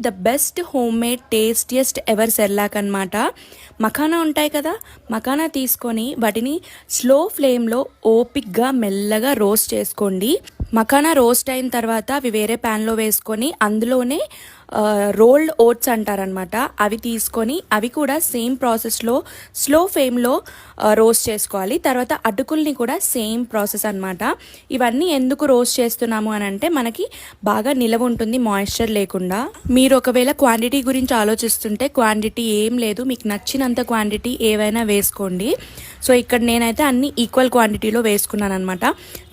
The best home made tastiest ever Cerelac అనమాట. మఖానా ఉంటాయి కదా, మఖానా తీసుకొని వాటిని స్లో ఫ్లేమ్లో ఓపిక్గా మెల్లగా రోస్ట్ చేసుకోండి. మఖానా రోస్ట్ అయిన తర్వాత అవి వేరే ప్యాన్లో వేసుకొని అందులోనే రోల్డ్ ఓట్స్ అంటారనమాట, అవి తీసుకొని అవి కూడా సేమ్ ప్రాసెస్లో స్లో ఫ్లేమ్లో రోస్ట్ చేసుకోవాలి. తర్వాత అటుకుల్ని కూడా సేమ్ ప్రాసెస్ అనమాట. ఇవన్నీ ఎందుకు రోస్ట్ చేస్తున్నాము అని అంటే మనకి బాగా నిలవ ఉంటుంది మాయిశ్చర్ లేకుండా. మీరు ఒకవేళ క్వాంటిటీ గురించి ఆలోచిస్తుంటే క్వాంటిటీ ఏం లేదు, మీకు నచ్చినంత క్వాంటిటీ ఏవైనా వేసుకోండి. సో ఇక్కడ నేనైతే అన్ని ఈక్వల్ క్వాంటిటీలో వేసుకున్నాను అనమాట.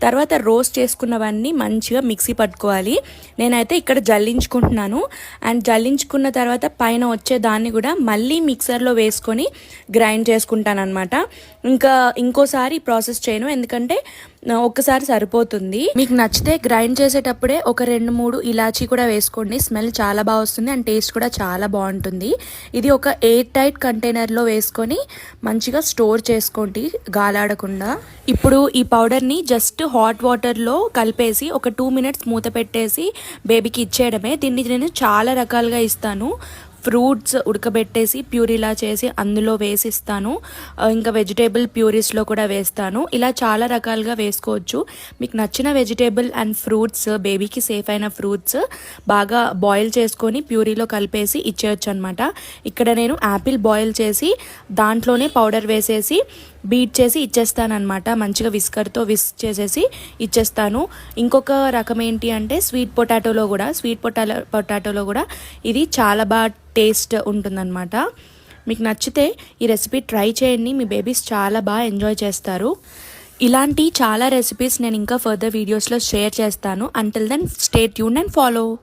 తర్వాత రోస్ట్ చేసుకున్నవన్నీ మంచిగా మిక్సీ పట్టుకోవాలి. నేనైతే ఇక్కడ జల్లించుకుంటున్నాను. అండ్ జల్లించుకున్న తర్వాత పైన వచ్చే దాన్ని కూడా మళ్ళీ మిక్సర్లో వేసుకొని గ్రైండ్ చేసుకుంటాను అనమాట. ఇంకోసారి ప్రాసెస్ చేయను, ఎందుకంటే ఒక్కసారి సరిపోతుంది. మీకు నచ్చితే గ్రైండ్ చేసేటప్పుడే ఒక 2-3 ఇలాచీ కూడా వేసుకోండి, స్మెల్ చాలా బాగా వస్తుంది అండ్ టేస్ట్ కూడా చాలా బాగుంటుంది. ఇది ఒక ఎయిర్ టైట్ కంటైనర్లో వేసుకొని మంచిగా స్టోర్ చేసుకోండి గాలాడకుండా. ఇప్పుడు ఈ పౌడర్ని జస్ట్ హాట్ వాటర్లో కలిపేసి ఒక 2 మినిట్స్ మూత పెట్టేసి బేబీకి ఇచ్చేయడమే. దీన్ని నేను చాలా రకాలుగా ఇస్తాను. ఫ్రూట్స్ ఉడకబెట్టేసి ప్యూరీలా చేసి అందులో వేసిస్తాను, ఇంకా వెజిటేబుల్ ప్యూరీస్లో కూడా వేస్తాను. ఇలా చాలా రకాలుగా వేసుకోవచ్చు. మీకు నచ్చిన వెజిటేబుల్ అండ్ ఫ్రూట్స్, బేబీకి సేఫ్ అయిన ఫ్రూట్స్ బాగా బాయిల్ చేసుకొని ప్యూరీలో కలిపేసి ఇచ్చేయచ్చు అనమాట. ఇక్కడ నేను యాపిల్ బాయిల్ చేసి దాంట్లోనే పౌడర్ వేసేసి బీట్ చేసి ఇచ్చేస్తానమాట. మంచిగా విస్కర్తో విస్క్ చేసేసి ఇచ్చేస్తాను. ఇంకొక రకం ఏంటి అంటే స్వీట్ పొటాటోలో కూడా ఇది చాలా బాగా టేస్ట్ ఉంటుందన్నమాట. మీకు నచ్చితే ఈ రెసిపీ ట్రై చేయండి, మీ బేబీస్ చాలా బాగా ఎంజాయ్ చేస్తారు. ఇలాంటి చాలా రెసిపీస్ నేను ఇంకా ఫర్దర్ వీడియోస్లో షేర్ చేస్తాను. Until then stay tuned and follow.